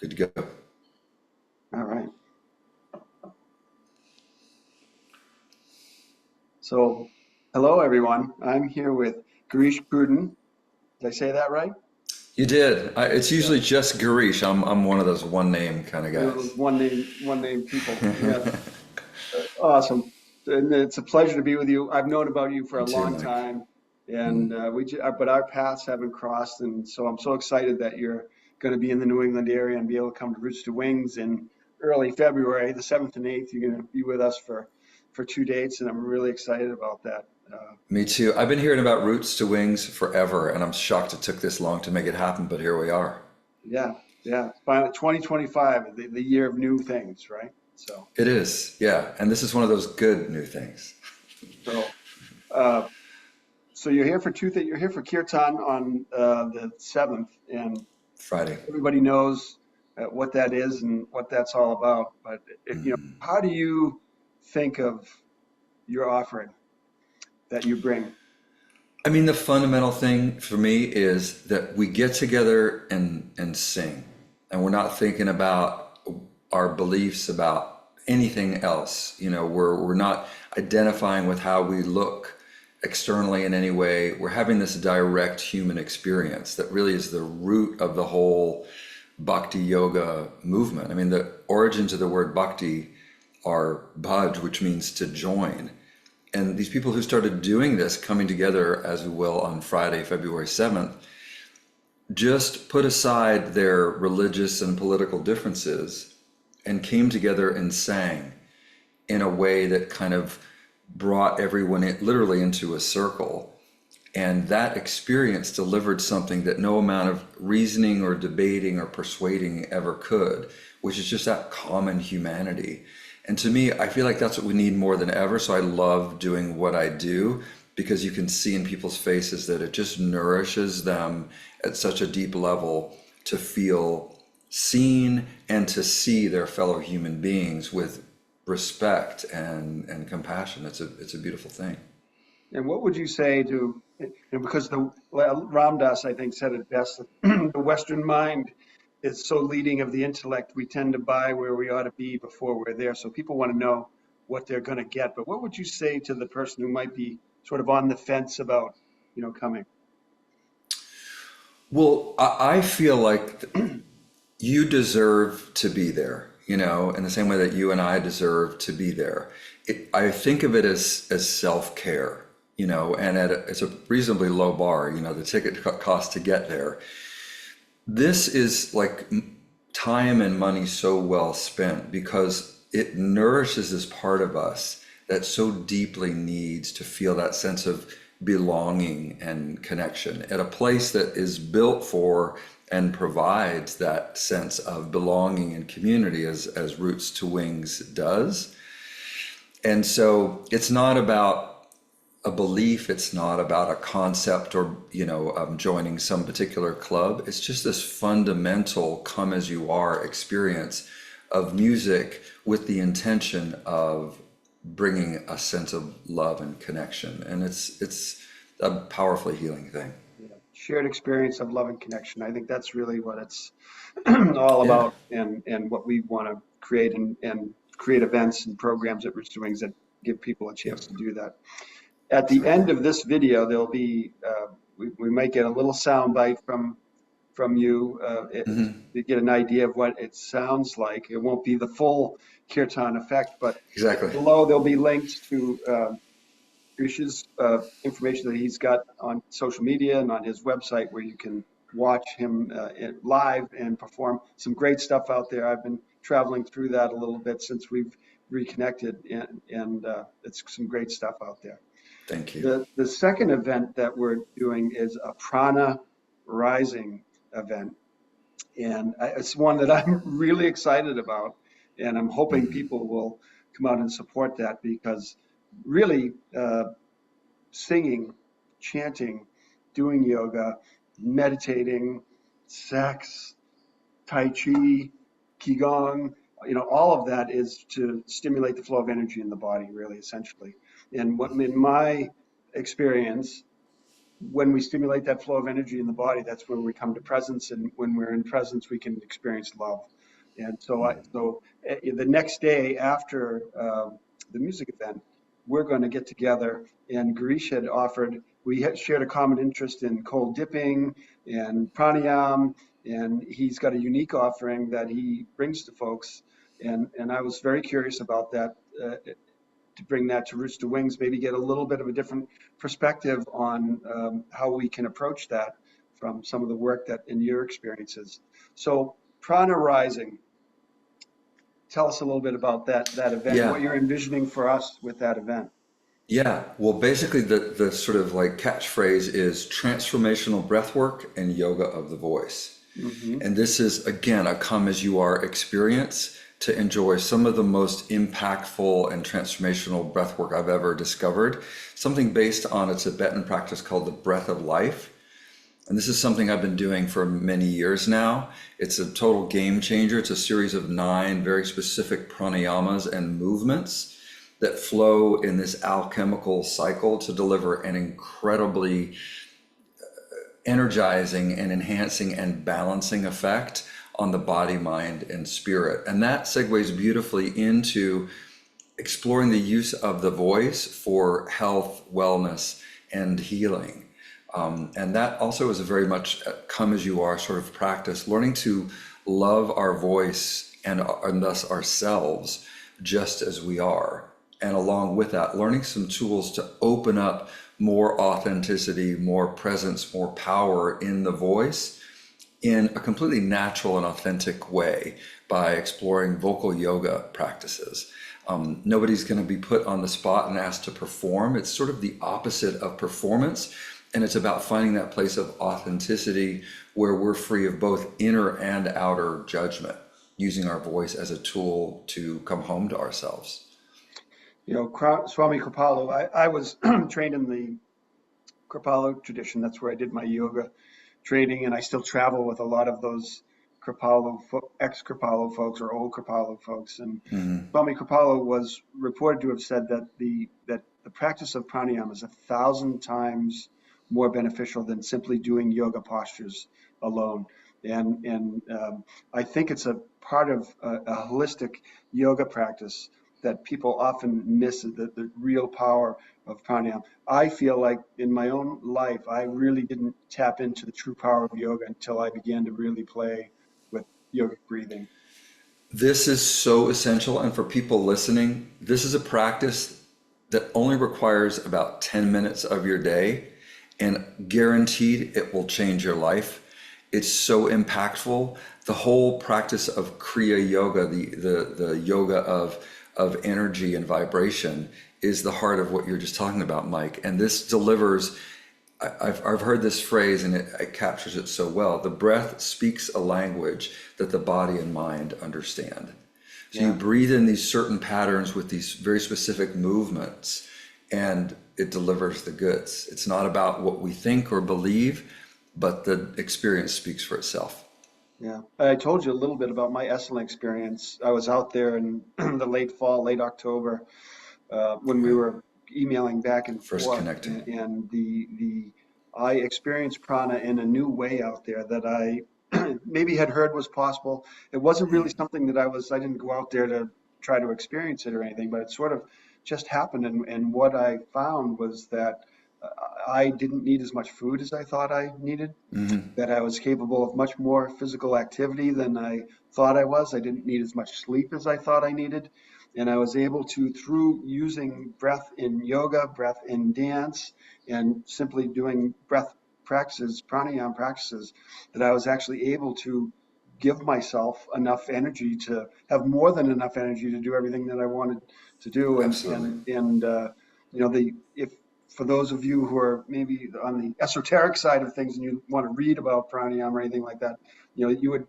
Good to go. All right. So, hello everyone. I'm here with Girish Kirtan. Did I say that right? You did. It's Yeah. usually just Garish. I'm one of those one name kind of You're those guys. one name people. Yeah. Awesome. And it's a pleasure to be with you. I've known about you for Me a too, long Mike. time, Mm. and but our paths haven't crossed, and so I'm so excited that you're going to be in the New England area and be able to come to Roots to Wings in early February, the 7th and 8th. You're going to be with us for 2 dates, and I'm really excited about that. Me too. I've been hearing about Roots to Wings forever, and I'm shocked it took this long to make it happen, but here we are. Yeah, yeah. Finally, 2025, the year of new things, right? So, It is, yeah. And this is one of those good new things. so, uh, so you're here for two things. You're here for Kirtan on the 7th, and Friday. everybody knows what that is and what that's all about. But how do you think of your offering that you bring? I mean, the fundamental thing for me is that we get together and sing, and we're not thinking about our beliefs about anything else. We're not identifying with how we look externally in any way. We're having this direct human experience that really is the root of the whole bhakti yoga movement. I mean, the origins of the word bhakti are bhaj, which means to join. And these people who started doing this, coming together, as we will, on Friday, February 7th, just put aside their religious and political differences and came together and sang in a way that kind of brought everyone literally into a circle. And that experience delivered something that no amount of reasoning or debating or persuading ever could, which is just that common humanity. And to me, I feel like that's what we need more than ever. So I love doing what I do because you can see in people's faces that it just nourishes them at such a deep level to feel seen and to see their fellow human beings with respect and compassion. It's a beautiful thing. And what would you say to, because Ram Dass, I think, said it best, the Western mind is so leading of the intellect, we tend to buy where we ought to be before we're there. So people want to know what they're going to get. But what would you say to the person who might be sort of on the fence about, coming? Well, I feel like you deserve to be there, in the same way that you and I deserve to be there. I think of it as self-care, and it's a reasonably low bar, the ticket cost to get there. This is like time and money so well spent because it nourishes this part of us that so deeply needs to feel that sense of belonging and connection at a place that is built for and provides that sense of belonging and community as Roots to Wings does. And so it's not about a belief, it's not about a concept or joining some particular club. It's just this fundamental come as you are experience of music with the intention of bringing a sense of love and connection, and it's a powerfully healing thing. Yeah. Shared experience of love and connection. I think that's really what it's all Yeah. about, and what we want to create, and create events and programs at Roots to Wings that give people a Yep. chance to do that. At the Exactly. end of this video, there'll be we might get a little sound bite from you to get an idea of what it sounds like. It won't be the full kirtan effect, but Exactly. below there'll be links to Grish's information that he's got on social media and on his website where you can watch him live and perform some great stuff out there. I've been traveling through that a little bit since we've reconnected, and it's some great stuff out there. Thank you. The second event that we're doing is a Prana Rising event, and it's one that I'm really excited about, and I'm hoping people will come out and support that because really singing, chanting, doing yoga, meditating, sex, tai chi, qigong, all of that is to stimulate the flow of energy in the body, really, essentially. And what in my experience, when we stimulate that flow of energy in the body, that's where we come to presence, and when we're in presence, we can experience love. And so the next day after the music event, we're going to get together. And Girish had offered. We had shared a common interest in cold dipping and pranayam, and he's got a unique offering that he brings to folks. And I was very curious about that. To bring that to Roots to Wings, maybe get a little bit of a different perspective on how we can approach that from some of the work that in your experiences. So Prana Rising, tell us a little bit about that event and Yeah. what you're envisioning for us with that event. Yeah. Well, basically, the sort of like catchphrase is transformational breathwork and yoga of the voice. Hmm. And this is, again, a come as you are experience to enjoy some of the most impactful and transformational breathwork I've ever discovered. Something based on a Tibetan practice called the breath of life. And this is something I've been doing for many years now. It's a total game changer. It's a series of 9 very specific pranayamas and movements that flow in this alchemical cycle to deliver an incredibly energizing and enhancing and balancing effect on the body, mind, and spirit. And that segues beautifully into exploring the use of the voice for health, wellness, and healing. And that also is a very much come as you are sort of practice, learning to love our voice and thus ourselves just as we are. And along with that, learning some tools to open up more authenticity, more presence, more power in the voice in a completely natural and authentic way by exploring vocal yoga practices. Nobody's going to be put on the spot and asked to perform. It's sort of the opposite of performance. And it's about finding that place of authenticity where we're free of both inner and outer judgment, using our voice as a tool to come home to ourselves. You know, Swami Kripalu, I was trained in the Kripalu tradition. That's where I did my yoga training, and I still travel with a lot of those ex-Kripalu folks or old Kripalu folks. And Swami Kripalu was reported to have said that the practice of pranayama is 1,000 times more beneficial than simply doing yoga postures alone. And I think it's a part of a holistic yoga practice that people often miss the real power of pranayama. I feel like in my own life, I really didn't tap into the true power of yoga until I began to really play with yogic breathing. This is so essential. And for people listening, this is a practice that only requires about 10 minutes of your day, and guaranteed it will change your life. It's so impactful. The whole practice of Kriya Yoga, the yoga of energy and vibration, is the heart of what you're just talking about, Mike. And this delivers. I've heard this phrase and it captures it so well. The breath speaks a language that the body and mind understand. So you Yeah. breathe in these certain patterns with these very specific movements, and it delivers the goods. It's not about what we think or believe, but the experience speaks for itself. Yeah. I told you a little bit about my Esalen experience. I was out there in the late fall, late October, when we Right. were emailing back and First forth, connecting. and the I experienced prana in a new way out there that I maybe had heard was possible. It wasn't really something that I didn't go out there to try to experience it or anything, but it sort of just happened. And what I found was that uh, I didn't need as much food as I thought I needed, that I was capable of much more physical activity than I thought I was. I didn't need as much sleep as I thought I needed. And I was able to, through using breath in yoga, breath in dance, and simply doing breath practices, pranayama practices, that I was actually able to give myself enough energy to have more than enough energy to do everything that I wanted to do. Absolutely. You know, the if for those of you who are maybe on the esoteric side of things and you want to read about pranayama or anything like that, you know,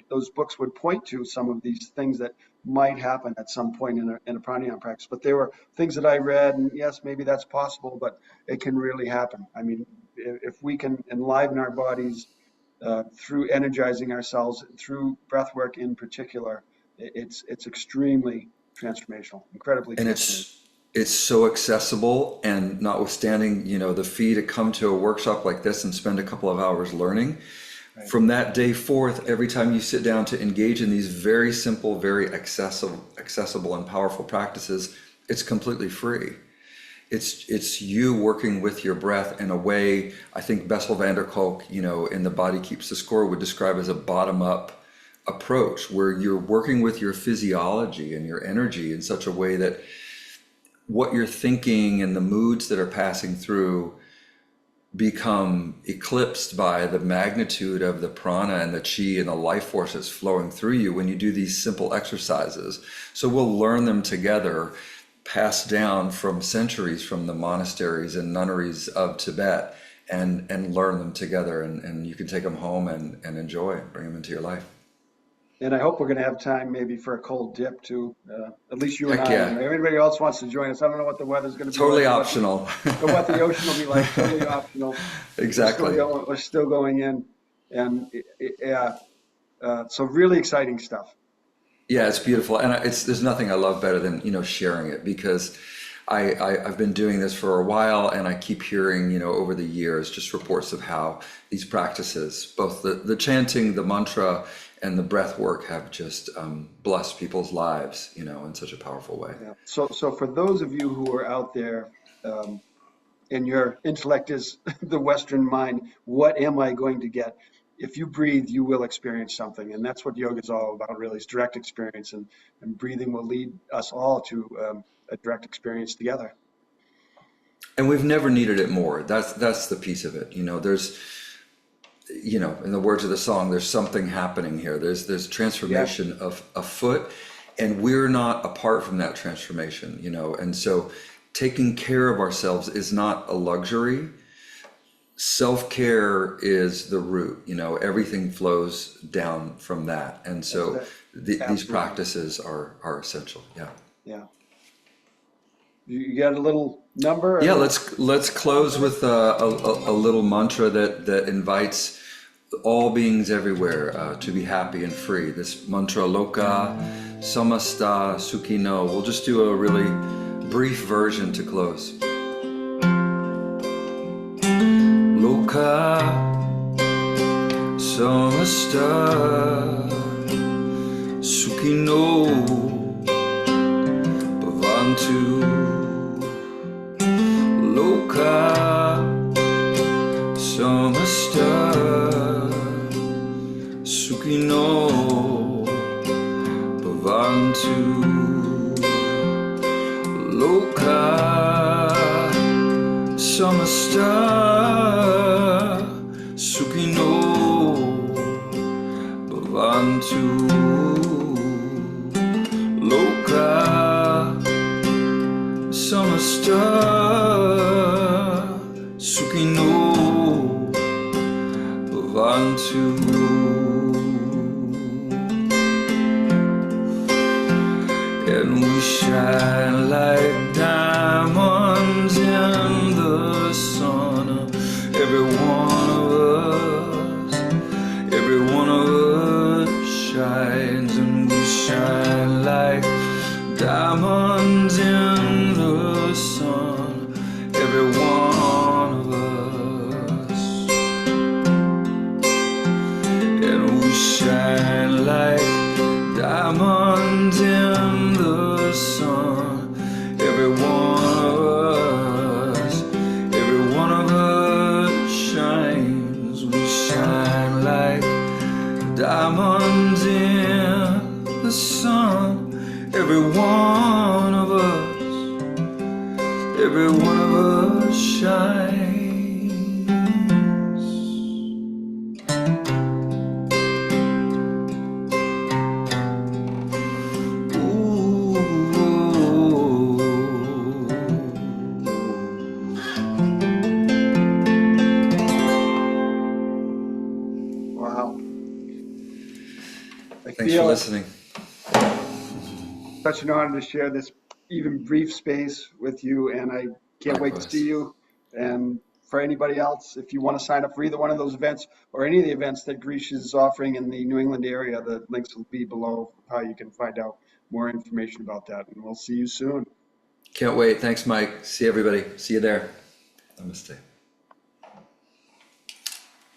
those books would point to some of these things that might happen at some point in a pranayama practice. But there were things that I read, and yes, maybe that's possible, but it can really happen. I mean, if we can enliven our bodies through energizing ourselves, through breath work in particular, it's extremely transformational, incredibly And transformational. it's so accessible, and notwithstanding, the fee to come to a workshop like this and spend a couple of hours learning, Right. from that day forth, every time you sit down to engage in these very simple, very accessible and powerful practices, it's completely free. It's you working with your breath in a way I think Bessel van der Kolk, in The Body Keeps the Score, would describe as a bottom-up approach, where you're working with your physiology and your energy in such a way that what you're thinking and the moods that are passing through become eclipsed by the magnitude of the prana and the chi and the life force that's flowing through you when you do these simple exercises. So we'll learn them together, passed down from centuries from the monasteries and nunneries of Tibet, and learn them together, and you can take them home and enjoy and bring them into your life. And I hope we're going to have time maybe for a cold dip too. At least you and Heck I. And yeah. if anybody else wants to join us, I don't know what the weather's going to be Totally like, optional. or what the ocean will be like. Totally optional. We're still Exactly. going. We're still going in, and yeah. So really exciting stuff. Yeah, it's beautiful, and there's nothing I love better than sharing it, because I've been doing this for a while, and I keep hearing over the years just reports of how these practices, both the chanting, the mantra, and the breath work, have just blessed people's lives in such a powerful way. Yeah. So for those of you who are out there, um, and your intellect is the Western mind, what am I going to get? If you breathe, you will experience something. And that's what yoga is all about, really, is direct experience. And breathing will lead us all to a direct experience together. And we've never needed it more. That's the piece of it. There's in the words of the song, there's something happening here. There's Yeah, transformation of afoot, and we're not apart from that transformation. And so taking care of ourselves is not a luxury. Self-care is the root. Everything flows down from that. And that's so it. these Absolutely. practices are essential. Yeah. Yeah. You got a little number, a Yeah, little let's close commentary? with a little mantra that invites all beings everywhere to be happy and free. This mantra, Lokah Samostah Sukhino. We'll just do a really brief version to close. Lokah Samostah Sukhino Bhavantu. Lokah Samostah Sukhino Bhavantu. Lokah Samostah Sukhino Bhavantu. Lokah Samostah Sukhino Bhavantu. And we shine like diamonds in the sun. Every one of us, every one of us shines, and we shine like diamonds in the sun. Every one of us, and we shine like diamonds in the sun. Every one of us, every one of us shines. We shine like diamonds in the sun. Every one of us, every one of us shines. Wow. I Thanks for feel it. listening. Such an honor to share this even brief space with you, and I can't wait to see Likewise. you. And for anybody else, if you want to sign up for either one of those events or any of the events that Girish is offering in the New England area, the links will be below how you can find out more information about that. And we'll see you soon. Can't wait. Thanks, Mike. See everybody. See you there. Namaste.